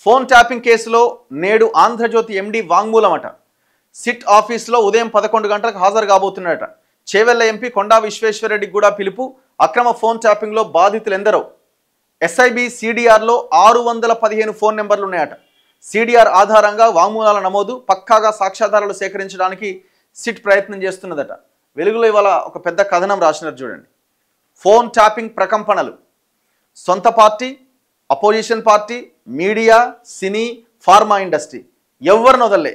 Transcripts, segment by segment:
Phone tapping కేసులో నేడు ఆంధ్రజ్యోతి ఎండి వాంగ్మూలమట. SIT ఆఫీసులో ఉదయం 11 గంటలకు హాజరు కాబోతున్నాడట. చేవెళ్ల ఎంపీ కొండా విశ్వేశ్వరరెడ్డికి కూడా పిలుపు. అక్రమ ఫోన్ ట్యాపింగ్లో బాధితులు ఎందరో. ఎస్ఐబి సిడిఆర్లో 615 ఫోన్ నెంబర్లు ఉన్నాయట. సిడిఆర్ ఆధారంగా వాంగ్మూలాల నమోదు, పక్కాగా సాక్ష్యాధారాలు సేకరించడానికి సిట్ ప్రయత్నం చేస్తున్నదట. వెలుగులో ఇవాళ ఒక పెద్ద కథనం రాసినారు చూడండి. ఫోన్ ట్యాపింగ్ ప్రకంపనలు. సొంత పార్టీ, అపోజిషన్ పార్టీ, మీడియా, సినీ, ఫార్మా ఇండస్ట్రీ ఎవరిని వదలలే.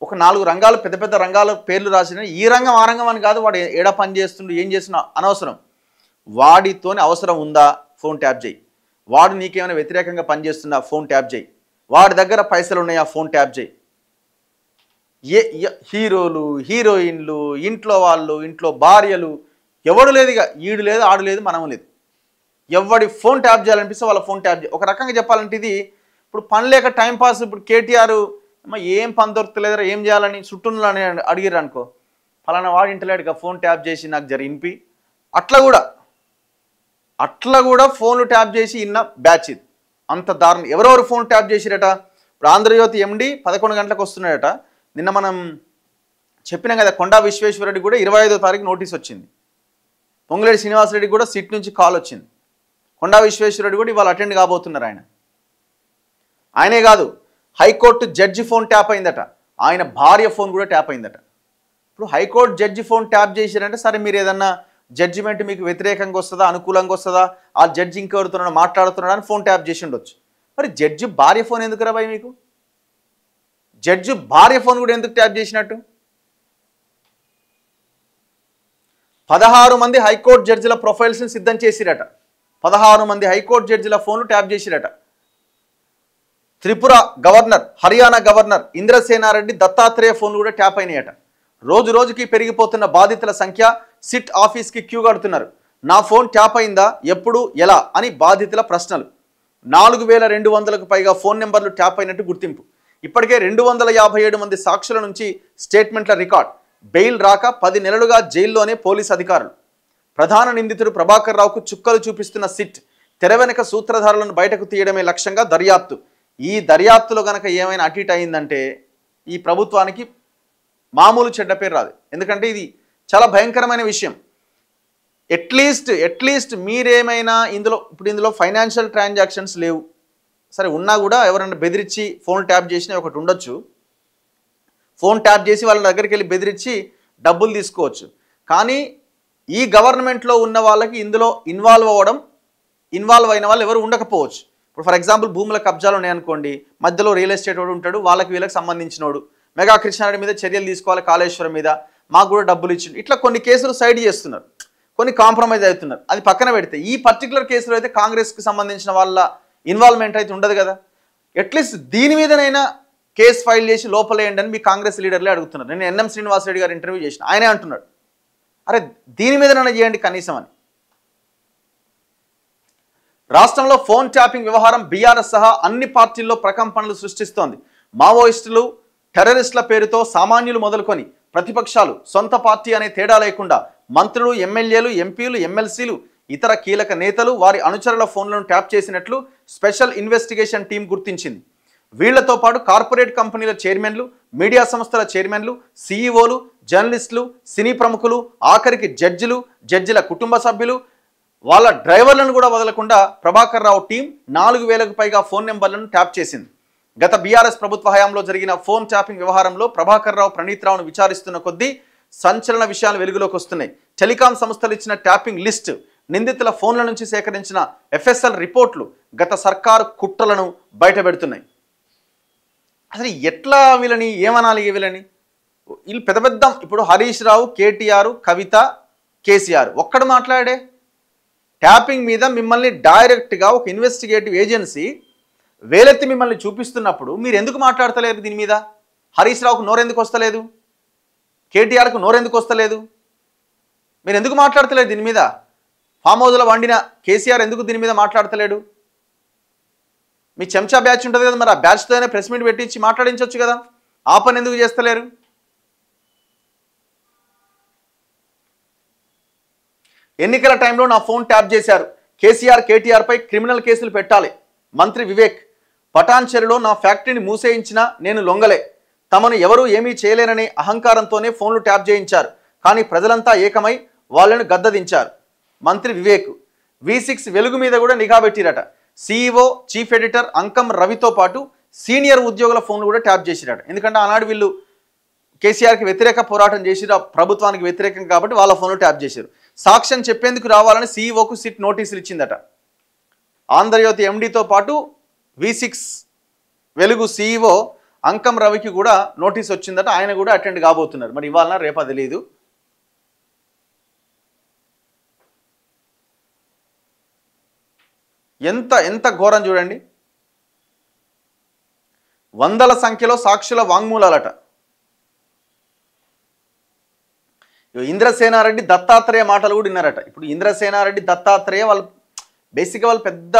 ఒక 4 రంగాలు, పెద్ద పెద్ద రంగాల పేర్లు రాసిన. ఈ రంగం ఆ రంగం అని కాదు, వాడు ఏడ పని చేస్తుండు, ఏం చేస్తున్నా అనవసరం. వాడితోని అవసరం ఉందా, ఫోన్ ట్యాప్ చేయి. వాడు నీకేమైనా వ్యతిరేకంగా పనిచేస్తున్నా, ఫోన్ ట్యాప్ చేయి. వాడి దగ్గర పైసలు ఉన్నాయా, ఫోన్ ట్యాప్ చేయి. హీరోలు, హీరోయిన్లు, ఇంట్లో వాళ్ళు, ఇంట్లో భార్యలు, ఎవడు లేదు, ఇక ఈడు లేదు, ఆడు లేదు, మనం లేదు. ఎవడి ఫోన్ ట్యాప్ చేయాలనిపిస్తే వాళ్ళ ఫోన్ ట్యాప్ చేయి. ఒక రకంగా చెప్పాలంటే ఇది ఇప్పుడు పని లేక టైంపాస్. ఇప్పుడు కేటీఆర్ ఏం పని దొరకలేదురా, ఏం చేయాలని చుట్టూలని అడిగారు అనుకో, ఫలానా వాడు ఇంటలేడుగా ఫోన్ ట్యాప్ చేసి నాకు ఇంపి. అట్లా కూడా ఫోన్లు ట్యాప్ చేసి ఇన్న బ్యాచ్ ఇది. అంత దారుణం. ఎవరెవరు ఫోన్ ట్యాప్ చేసిరట. ఇప్పుడు ఆంధ్రజ్యోతి ఎండి 11 గంటలకు వస్తున్నాడట. నిన్న మనం చెప్పినాం కదా, కొండా విశ్వేశ్వరరెడ్డి కూడా 25వ తారీఖు నోటీస్ వచ్చింది. పొంగులేటి శ్రీనివాసరెడ్డి కూడా సిట్ నుంచి కాల్ వచ్చింది. కొండా విశ్వేశ్వరరెడ్డి కూడా ఇవాళ అటెండ్ కాబోతున్నారు. ఆయనే కాదు, హైకోర్టు జడ్జి ఫోన్ ట్యాప్ అయిందట. ఆయన భార్య ఫోన్ కూడా ట్యాప్ అయిందట. ఇప్పుడు హైకోర్టు జడ్జి ఫోన్ ట్యాప్ చేశారంటే సరే, మీరు ఏదన్నా జడ్జిమెంట్ మీకు వ్యతిరేకంగా వస్తుందా, అనుకూలంగా వస్తుందా, ఆ జడ్జి ఇంకెవరుతున్నాడు మాట్లాడుతున్నాడు అని ఫోన్ ట్యాప్ చేసి ఉండొచ్చు. మరి జడ్జి భార్య ఫోన్ ఎందుకు రాబాయి మీకు? జడ్జి భార్య ఫోన్ కూడా ఎందుకు ట్యాప్ చేసినట్టు? 16 మంది హైకోర్టు జడ్జిల ప్రొఫైల్స్ని సిద్ధం చేసిరట. 16 మంది హైకోర్టు జడ్జిల ఫోన్లు ట్యాప్ చేసిరట. త్రిపుర గవర్నర్, హర్యానా గవర్నర్ ఇంద్రసేనారెడ్డి, దత్తాత్రేయ ఫోన్లు కూడా ట్యాప్ అయినాయట. రోజు రోజుకి పెరిగిపోతున్న బాధితుల సంఖ్య. సిట్ ఆఫీస్కి క్యూ కడుతున్నారు. నా ఫోన్ ట్యాప్ అయిందా, ఎప్పుడు, ఎలా అని బాధితుల ప్రశ్నలు. 4200కు పైగా ఫోన్ నెంబర్లు ట్యాప్ అయినట్టు గుర్తింపు. ఇప్పటికే 257 మంది సాక్షుల నుంచి స్టేట్మెంట్ల రికార్డ్. బెయిల్ రాక 10 నెలలుగా జైల్లోనే పోలీస్ అధికారులు. ప్రధాన నిందితుడు ప్రభాకర్ రావుకు చుక్కలు చూపిస్తున్న సిట్. తెర వెనక సూత్రధారులను బయటకు తీయడమే లక్ష్యంగా దర్యాప్తు. ఈ దర్యాప్తులో గనక ఏమైనా అటు ఇటు అయిందంటే ఈ ప్రభుత్వానికి మామూలు చెడ్డ పేరు రాదు. ఎందుకంటే ఇది చాలా భయంకరమైన విషయం. ఎట్లీస్ట్ మీరేమైనా ఇందులో ఫైనాన్షియల్ ట్రాన్సాక్షన్స్ లేవు, సరే ఉన్నా కూడా ఎవరైనా బెదిరించి ఫోన్ ట్యాప్ చేసినా ఒకటి ఉండొచ్చు. ఫోన్ ట్యాప్ చేసి వాళ్ళ దగ్గరికి వెళ్ళి బెదిరించి డబ్బులు తీసుకోవచ్చు. కానీ ఈ గవర్నమెంట్లో ఉన్న వాళ్ళకి ఇందులో ఇన్వాల్వ్ అయిన వాళ్ళు ఎవరు ఉండకపోవచ్చు. ఇప్పుడు ఫర్ ఎగ్జాంపుల్ భూముల కబ్జాలు ఉన్నాయనుకోండి, మధ్యలో రియల్ ఎస్టేట్ వాడు ఉంటాడు, వాళ్ళకి వీళ్ళకి సంబంధించినోడు. మెగా కృష్ణారెడ్డి మీద చర్యలు తీసుకోవాలి, కాళేశ్వరం మీద మాకు కూడా డబ్బులు ఇచ్చిండు, ఇట్లా కొన్ని కేసులు సైడ్ చేస్తున్నారు, కొన్ని కాంప్రమైజ్ అవుతున్నారు. అది పక్కన పెడితే ఈ పర్టికులర్ కేసులో అయితే కాంగ్రెస్కి సంబంధించిన వాళ్ళ ఇన్వాల్వ్మెంట్ అయితే ఉండదు కదా. అట్లీస్ట్ దీని మీదనైనా కేసు ఫైల్ చేసి లోపలేయండి అని మీ కాంగ్రెస్ లీడర్లే అడుగుతున్నారు. నేను ఎన్ఎం శ్రీనివాసరెడ్డి గారు ఇంటర్వ్యూ చేసిన, ఆయనే అంటున్నాడు, అరే దీని మీదనైనా చేయండి కనీసం అని. రాష్ట్రంలో ఫోన్ ట్యాపింగ్ వ్యవహారం బీఆర్ఎస్ సహా అన్ని పార్టీల్లో ప్రకంపనలు సృష్టిస్తోంది. మావోయిస్టులు, టెర్రరిస్టుల పేరుతో సామాన్యులు మొదలుకొని ప్రతిపక్షాలు, సొంత పార్టీ అనే తేడా లేకుండా మంత్రులు, ఎమ్మెల్యేలు, ఎంపీలు, ఎమ్మెల్సీలు, ఇతర కీలక నేతలు, వారి అనుచరుల ఫోన్లను ట్యాప్ చేసినట్లు స్పెషల్ ఇన్వెస్టిగేషన్ టీం గుర్తించింది. వీళ్లతో పాటు కార్పొరేట్ కంపెనీల చైర్మన్లు, మీడియా సంస్థల చైర్మన్లు, సీఈఓలు, జర్నలిస్టులు, సినీ ప్రముఖులు, ఆఖరికి జడ్జిలు, జడ్జిల కుటుంబ సభ్యులు, వాళ్ళ డ్రైవర్లను కూడా వదలకుండా ప్రభాకర్ రావు టీం 4000కు పైగా ఫోన్ నెంబర్లను ట్యాప్ చేసింది. గత బీఆర్ఎస్ ప్రభుత్వ హయాంలో జరిగిన ఫోన్ ట్యాపింగ్ వ్యవహారంలో ప్రభాకర్ రావు, ప్రణీత్ రావును విచారిస్తున్న కొద్దీ సంచలన విషయాలు వెలుగులోకి వస్తున్నాయి. టెలికాం సంస్థలు ఇచ్చిన ట్యాపింగ్ లిస్ట్, నిందితుల ఫోన్ల నుంచి సేకరించిన ఎఫ్ఎస్ఎల్ రిపోర్ట్లు గత సర్కారు కుట్రలను బయటపెడుతున్నాయి. అసలు ఎట్లా వీళ్ళని ఏమనాలి? వీళ్ళని వీళ్ళు పెద్ద ఇప్పుడు హరీష్ రావు, కేటీఆర్, కవిత, కేసీఆర్ ఒక్కడు మాట్లాడే ట్యాపింగ్ మీద మిమ్మల్ని డైరెక్ట్గా ఒక ఇన్వెస్టిగేటివ్ ఏజెన్సీ వేలెత్తి మిమ్మల్ని చూపిస్తున్నప్పుడు మీరు ఎందుకు మాట్లాడతలేరు దీని మీద? హరీష్ రావుకు నోరెందుకు వస్తలేదు? కేటీఆర్కు నోరెందుకు వస్తలేదు? మీరు ఎందుకు మాట్లాడతలేరు దీని మీద? ఫామ్ హౌస్లో వండిన కేసీఆర్ ఎందుకు దీని మీద మాట్లాడతలేడు? మీ చెంచా బ్యాచ్ ఉంటుంది కదా, మరి ఆ బ్యాచ్తోనే ప్రెస్ మీట్ పెట్టించి మాట్లాడించవచ్చు కదా. ఆ పని ఎందుకు చేస్తలేరు? ఎన్నికల టైంలో నా ఫోన్ ట్యాప్ చేశారు, కేసీఆర్, కేటీఆర్పై క్రిమినల్ కేసులు పెట్టాలి. మంత్రి వివేక్ పటాన్చెరులో నా ఫ్యాక్టరీని మూసేయించినా నేను లొంగలే. తమను ఎవరూ ఏమీ చేయలేరనే అహంకారంతోనే ఫోన్లు ట్యాప్ చేయించారు. కానీ ప్రజలంతా ఏకమై వాళ్ళను గద్దదించారు. మంత్రి వివేక్ V6 వెలుగు మీద కూడా నిఘా పెట్టిరట. CEO చీఫ్ ఎడిటర్ అంకం రవితో పాటు సీనియర్ ఉద్యోగుల ఫోన్లు కూడా ట్యాప్ చేసిరట. ఎందుకంటే ఆనాడు వీళ్ళు కేసీఆర్కి వ్యతిరేక పోరాటం చేసిరు, ప్రభుత్వానికి వ్యతిరేకం కాబట్టి వాళ్ళ ఫోన్లు ట్యాప్ చేశారు. సాక్ష్యం చెప్పేందుకు రావాలని CEOకు సిట్ నోటీసులు ఇచ్చిందట. ఆంధ్రజ్యోతి MDతో పాటు V6 వెలుగు CEO అంకం రవికి కూడా నోటీస్ వచ్చిందట. ఆయన కూడా అటెండ్ కాబోతున్నారు. మరి ఇవాళ రేపా తెలియదు. ఎంత ఘోరం చూడండి. వందల సంఖ్యలో సాక్షుల వాంగ్మూలాలట. ఇంద్రసేనారెడ్డి దత్తాత్రేయ మాటలు కూడా విన్నారట. ఇప్పుడు ఇంద్రసేనారెడ్డి దత్తాత్రేయ వాళ్ళు బేసిక్గా వాళ్ళు పెద్ద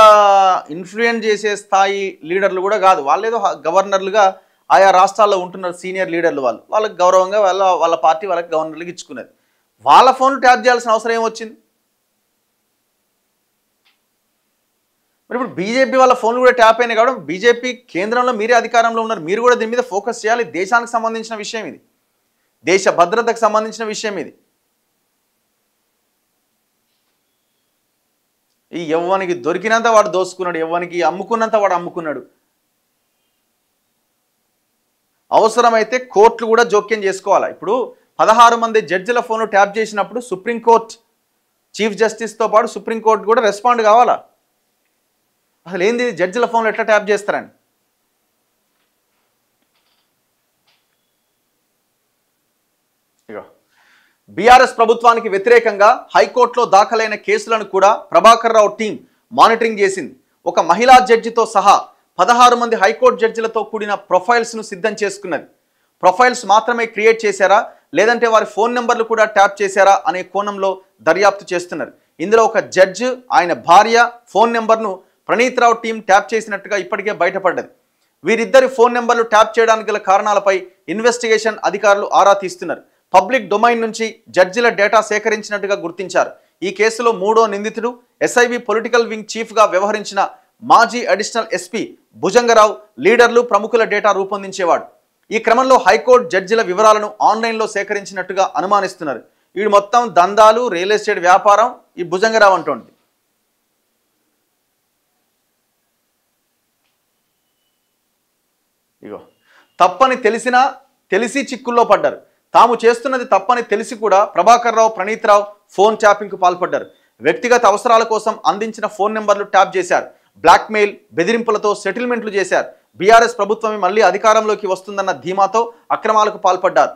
ఇన్ఫ్లుయెన్స్ చేసే స్థాయి లీడర్లు కూడా కాదు. వాళ్ళు ఏదో గవర్నర్లుగా ఆయా రాష్ట్రాల్లో ఉంటున్నారు, సీనియర్ లీడర్లు. వాళ్ళకి గౌరవంగా వాళ్ళ పార్టీ వాళ్ళకి గవర్నర్లకు ఇచ్చుకున్నది. వాళ్ళ ఫోన్లు ట్యాప్ చేయాల్సిన అవసరం ఏమొచ్చింది? మరి ఇప్పుడు బీజేపీ వాళ్ళ ఫోన్లు కూడా ట్యాప్ అయినాయి కాబట్టి బీజేపీ కేంద్రంలో మీరే అధికారంలో ఉన్నారు, మీరు కూడా దీని మీద ఫోకస్ చేయాలి. దేశానికి సంబంధించిన విషయం ఇది, దేశ భద్రతకు సంబంధించిన విషయం ఇది. ఈ యవ్వనికి దొరికినంత వాడు దోసుకున్నాడు, యవ్వనికి అమ్ముకున్నంత వాడు అమ్ముకున్నాడు. అవసరమైతే కోర్టులు కూడా జోక్యం చేసుకోవాలి. ఇప్పుడు 16 మంది జడ్జిల ఫోన్లు ట్యాప్ చేసినప్పుడు సుప్రీంకోర్టు చీఫ్ జస్టిస్తో పాటు సుప్రీంకోర్టు కూడా రెస్పాండ్ కావాలా? అసలు ఏంది జడ్జిల ఫోన్లు ఎట్లా ట్యాప్ చేస్తారని. ఇగో బీఆర్ఎస్ ప్రభుత్వానికి వ్యతిరేకంగా హైకోర్టులో దాఖలైన కేసులను కూడా ప్రభాకర్ రావు టీం మానిటరింగ్ చేసింది. ఒక మహిళా జడ్జితో సహా 16 మంది హైకోర్టు జడ్జిలతో కూడిన ప్రొఫైల్స్ను సిద్ధం చేసుకున్నది. ప్రొఫైల్స్ మాత్రమే క్రియేట్ చేశారా లేదంటే వారి ఫోన్ నెంబర్లు కూడా ట్యాప్ చేశారా అనే కోణంలో దర్యాప్తు చేస్తున్నారు. ఇందులో ఒక జడ్జి, ఆయన భార్య ఫోన్ నెంబర్ను ప్రణీత్ రావు టీం ట్యాప్ చేసినట్టుగా ఇప్పటికే బయటపడ్డది. వీరిద్దరి ఫోన్ నెంబర్లు ట్యాప్ చేయడానికి గల కారణాలపై ఇన్వెస్టిగేషన్ అధికారులు ఆరా తీస్తున్నారు. పబ్లిక్ డొమైన్ నుంచి జడ్జిల డేటా సేకరించినట్టుగా గుర్తించారు. ఈ కేసులో 3వ నిందితుడు SIB పొలిటికల్ వింగ్ చీఫ్గా వ్యవహరించిన మాజీ అడిషనల్ SP భుజంగరావు లీడర్లు, ప్రముఖుల డేటా రూపొందించేవాడు. ఈ క్రమంలో హైకోర్టు జడ్జిల వివరాలను ఆన్లైన్లో సేకరించినట్టుగా అనుమానిస్తున్నారు. వీడు మొత్తం దందాలు, రియల్ ఎస్టేట్ వ్యాపారం ఈ భుజంగరావు అంటోంది. ఇగో తప్పని తెలిసి చిక్కుల్లో పడ్డారు. తాము చేస్తున్నది తప్పని తెలిసి కూడా ప్రభాకర్ రావు, ప్రణీత్ రావు ఫోన్ ట్యాపింగ్కు పాల్పడ్డారు. వ్యక్తిగత అవసరాల కోసం అందించిన ఫోన్ నెంబర్లు ట్యాప్ చేశారు. బ్లాక్మెయిల్, బెదిరింపులతో సెటిల్మెంట్లు చేశారు. బీఆర్ఎస్ ప్రభుత్వమే మళ్ళీ అధికారంలోకి వస్తుందన్న ధీమాతో అక్రమాలకు పాల్పడ్డారు.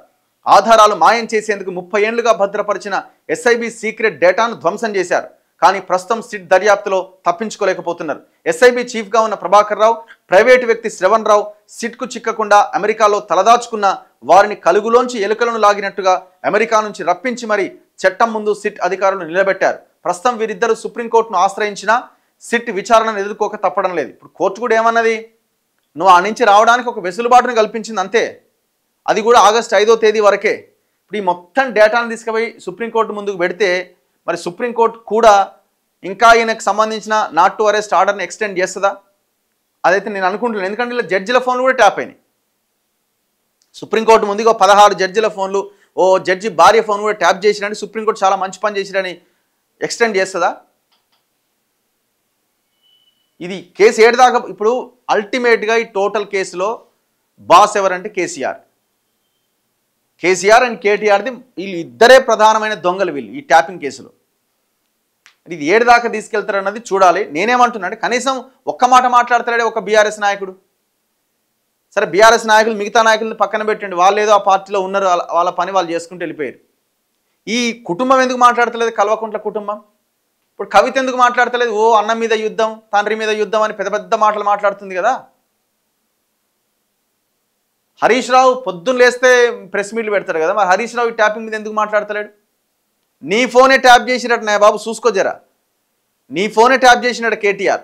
ఆధారాలు మాయం చేసేందుకు 30 ఏళ్లుగా భద్రపరిచిన SIB సీక్రెట్ డేటాను ధ్వంసం చేశారు. కానీ ప్రస్తుతం సిట్ దర్యాప్తులో తప్పించుకోలేకపోతున్నారు. SIB చీఫ్గా ఉన్న ప్రభాకర్ రావు, ప్రైవేటు వ్యక్తి శ్రవణ్ రావు సిట్కు చిక్కకుండా అమెరికాలో తలదాచుకున్న వారిని కలుగులోంచి ఎలుకలను లాగినట్టుగా అమెరికా నుంచి రప్పించి మరీ చట్టం ముందు సిట్ అధికారులు నిలబెట్టారు. ప్రస్తుతం వీరిద్దరూ సుప్రీంకోర్టును ఆశ్రయించినా సిట్ విచారణను ఎదుర్కోక తప్పడం లేదు. ఇప్పుడు కోర్టు కూడా ఏమన్నది, నువ్వు ఆ నుంచి రావడానికి ఒక వెసులుబాటును కల్పించింది అంతే. అది కూడా ఆగస్టు 5వ తేదీ వరకే. ఇప్పుడు ఈ మొత్తం డేటాను తీసుకుపోయి సుప్రీంకోర్టు ముందుకు పెడితే మరి సుప్రీంకోర్టు కూడా ఇంకా ఈయనకు సంబంధించిన నాట్ టు అరెస్ట్ ఆర్డర్ని ఎక్స్టెండ్ చేస్తుందా? అదైతే నేను అనుకుంటున్నాను. ఎందుకంటే ఇలా జడ్జిల ఫోన్లు కూడా ట్యాప్ అయినాయి. సుప్రీంకోర్టు ముందుగా 16 జడ్జిల ఫోన్లు, ఓ జడ్జి భార్య ఫోన్ కూడా ట్యాప్ చేసిరని సుప్రీంకోర్టు చాలా మంచి పని చేసిరని ఎక్స్టెండ్ చేస్తుందా? ఇది కేసు ఏడుదాకా. ఇప్పుడు అల్టిమేట్గా ఈ టోటల్ కేసులో బాస్ ఎవరంటే కేసీఆర్ అండ్ KTRది వీళ్ళు ఇద్దరే ప్రధానమైన దొంగలు వీళ్ళు ఈ ట్యాపింగ్ కేసులో. ఇది ఏడుదాకా తీసుకెళ్తారన్నది చూడాలి. నేనేమంటున్నాను, కనీసం ఒక్క మాట మాట్లాడతాడే ఒక బీఆర్ఎస్ నాయకుడు. సరే బీఆర్ఎస్ నాయకులు మిగతా నాయకులను పక్కన పెట్టండి, వాళ్ళు ఏదో ఆ పార్టీలో ఉన్నారు, వాళ్ళ పని వాళ్ళు చేసుకుంటూ వెళ్ళిపోయారు. ఈ కుటుంబం ఎందుకు మాట్లాడతలేదు? కల్వకుంట్ల కుటుంబం. ఇప్పుడు కవిత ఎందుకు మాట్లాడతలేదు? ఓ అన్న మీద యుద్ధం, తండ్రి మీద యుద్ధం అని పెద్ద పెద్ద మాటలు మాట్లాడుతుంది కదా. హరీష్ రావు పొద్దున్న లేస్తే ప్రెస్ మీట్లు పెడతాడు కదా, మరి హరీష్ రావు ఈ ట్యాపింగ్ మీద ఎందుకు మాట్లాడతలేడు? నీ ఫోనే ట్యాప్ చేసినట్టు నా బాబు చూసుకోజరా, నీ ఫోనే ట్యాప్ చేసినట్టు KTR.